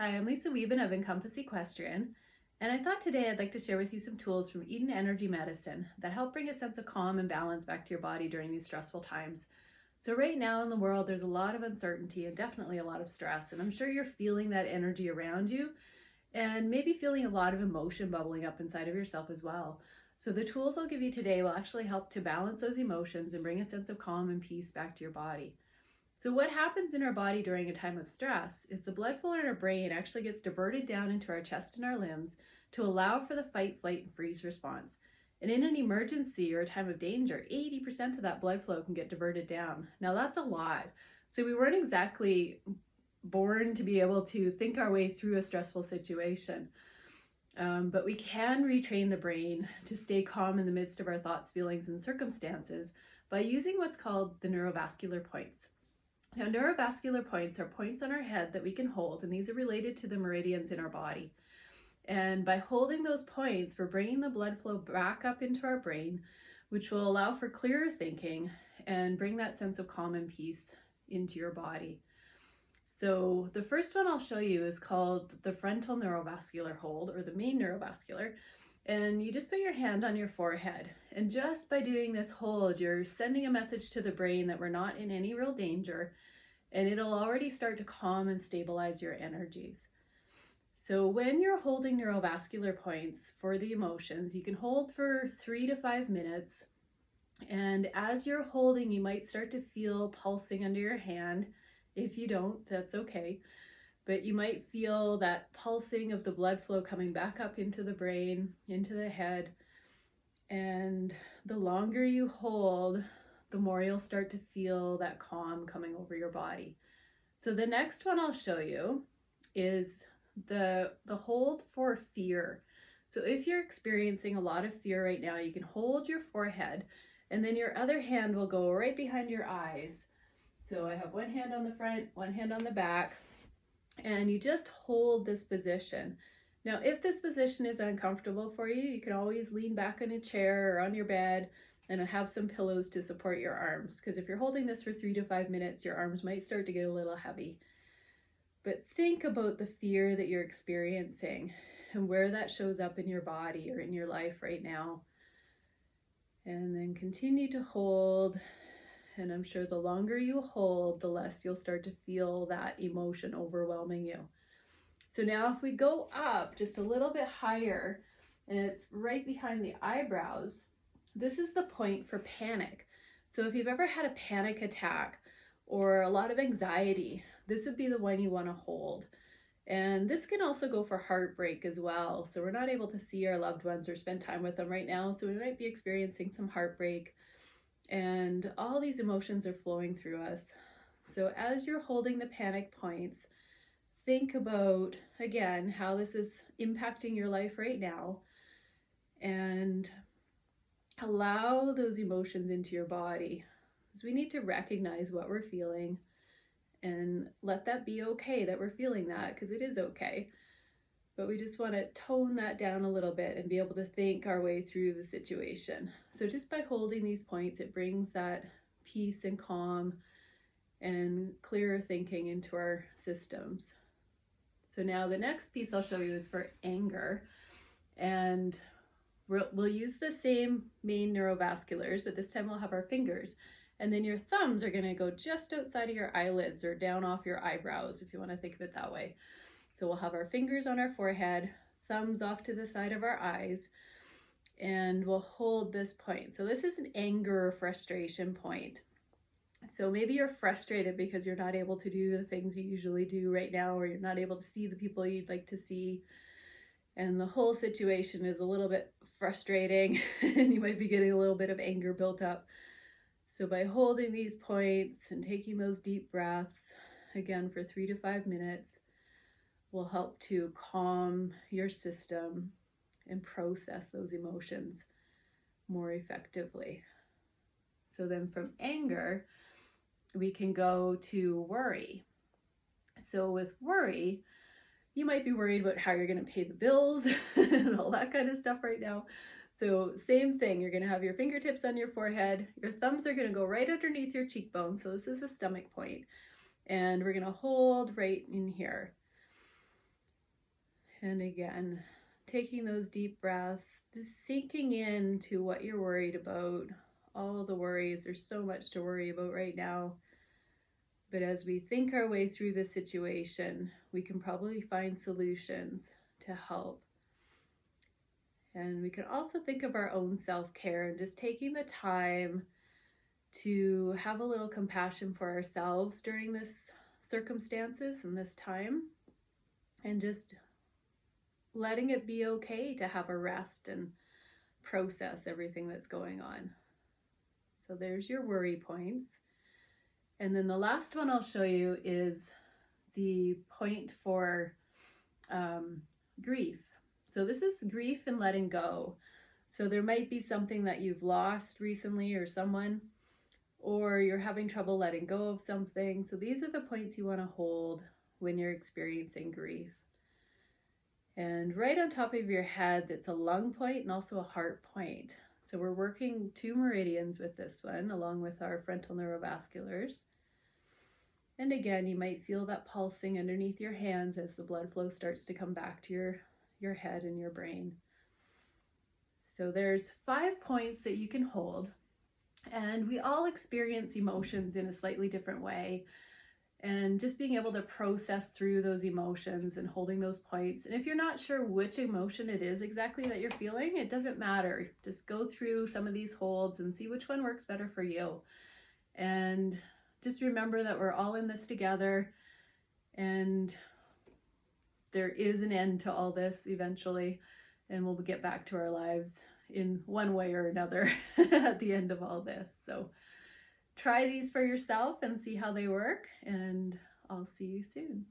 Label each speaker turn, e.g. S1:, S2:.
S1: Hi, I'm Lisa Wieben of Encompass Equestrian, and I thought today I'd like to share with you some tools from Eden Energy Medicine that help bring a sense of calm and balance back to your body during these stressful times. So right now in the world, there's a lot of uncertainty and definitely a lot of stress, and I'm sure you're feeling that energy around you and maybe feeling a lot of emotion bubbling up inside of yourself as well. So the tools I'll give you today will actually help to balance those emotions and bring a sense of calm and peace back to your body. So what happens in our body during a time of stress is the blood flow in our brain actually gets diverted down into our chest and our limbs to allow for the fight, flight, and freeze response. And in an emergency or a time of danger, 80% of that blood flow can get diverted down. Now that's a lot. So we weren't exactly born to be able to think our way through a stressful situation. But we can retrain the brain to stay calm in the midst of our thoughts, feelings, and circumstances by using what's called the neurovascular points. Now, neurovascular points are points on our head that we can hold, and these are related to the meridians in our body. And by holding those points, we're bringing the blood flow back up into our brain, which will allow for clearer thinking and bring that sense of calm and peace into your body. So the first one I'll show you is called the frontal neurovascular hold, or the main neurovascular. And you just put your hand on your forehead. And just by doing this hold, you're sending a message to the brain that we're not in any real danger, and it'll already start to calm and stabilize your energies. So when you're holding neurovascular points for the emotions, you can hold for 3 to 5 minutes. And as you're holding, you might start to feel pulsing under your hand. If you don't, that's okay. But you might feel that pulsing of the blood flow coming back up into the brain, into the head. And the longer you hold, the more you'll start to feel that calm coming over your body. So the next one I'll show you is the hold for fear. So if you're experiencing a lot of fear right now, you can hold your forehead, and then your other hand will go right behind your eyes. So I have one hand on the front, one hand on the back, and you just hold this position. Now, if this position is uncomfortable for you, you can always lean back on a chair or on your bed and have some pillows to support your arms, because if you're holding this for 3 to 5 minutes, your arms might start to get a little heavy. But think about the fear that you're experiencing and where that shows up in your body or in your life right now. And then continue to hold. And I'm sure the longer you hold, the less you'll start to feel that emotion overwhelming you. So now if we go up just a little bit higher, and it's right behind the eyebrows, this is the point for panic. So if you've ever had a panic attack or a lot of anxiety, this would be the one you want to hold. And this can also go for heartbreak as well. So we're not able to see our loved ones or spend time with them right now, so we might be experiencing some heartbreak. And all these emotions are flowing through us. So as you're holding the panic points, think about, again, how this is impacting your life right now, and allow those emotions into your body. Because we need to recognize what we're feeling and let that be okay that we're feeling that, because it is okay. But we just want to tone that down a little bit and be able to think our way through the situation. So just by holding these points, it brings that peace and calm and clearer thinking into our systems. So now the next piece I'll show you is for anger. And we'll use the same main neurovasculars, but this time we'll have our fingers. And then your thumbs are going to go just outside of your eyelids or down off your eyebrows, if you want to think of it that way. So we'll have our fingers on our forehead, thumbs off to the side of our eyes, and we'll hold this point. So this is an anger or frustration point. So maybe you're frustrated because you're not able to do the things you usually do right now, or you're not able to see the people you'd like to see, and the whole situation is a little bit frustrating and you might be getting a little bit of anger built up. So by holding these points and taking those deep breaths, again for 3 to 5 minutes, will help to calm your system and process those emotions more effectively. So then from anger, we can go to worry. So with worry, you might be worried about how you're going to pay the bills and all that kind of stuff right now. So same thing, you're going to have your fingertips on your forehead, your thumbs are going to go right underneath your cheekbones. So this is a stomach point, and we're going to hold right in here. And again, taking those deep breaths, sinking into what you're worried about. All the worries, there's so much to worry about right now. But as we think our way through the situation, we can probably find solutions to help. And we can also think of our own self-care and just taking the time to have a little compassion for ourselves during this circumstances and this time, and just letting it be okay to have a rest and process everything that's going on. So there's your worry points. And then the last one I'll show you is the point for grief. So this is grief and letting go. So there might be something that you've lost recently or someone, or you're having trouble letting go of something. So these are the points you want to hold when you're experiencing grief. And right on top of your head, it's a lung point and also a heart point. So we're working 2 meridians with this one, along with our frontal neurovasculars. And again, you might feel that pulsing underneath your hands as the blood flow starts to come back to your head and your brain. So there's 5 points that you can hold. And we all experience emotions in a slightly different way. And just being able to process through those emotions and holding those points. And if you're not sure which emotion it is exactly that you're feeling, it doesn't matter. Just go through some of these holds and see which one works better for you. And just remember that we're all in this together, and there is an end to all this eventually, and we'll get back to our lives in one way or another at the end of all this. So try these for yourself and see how they work, and I'll see you soon.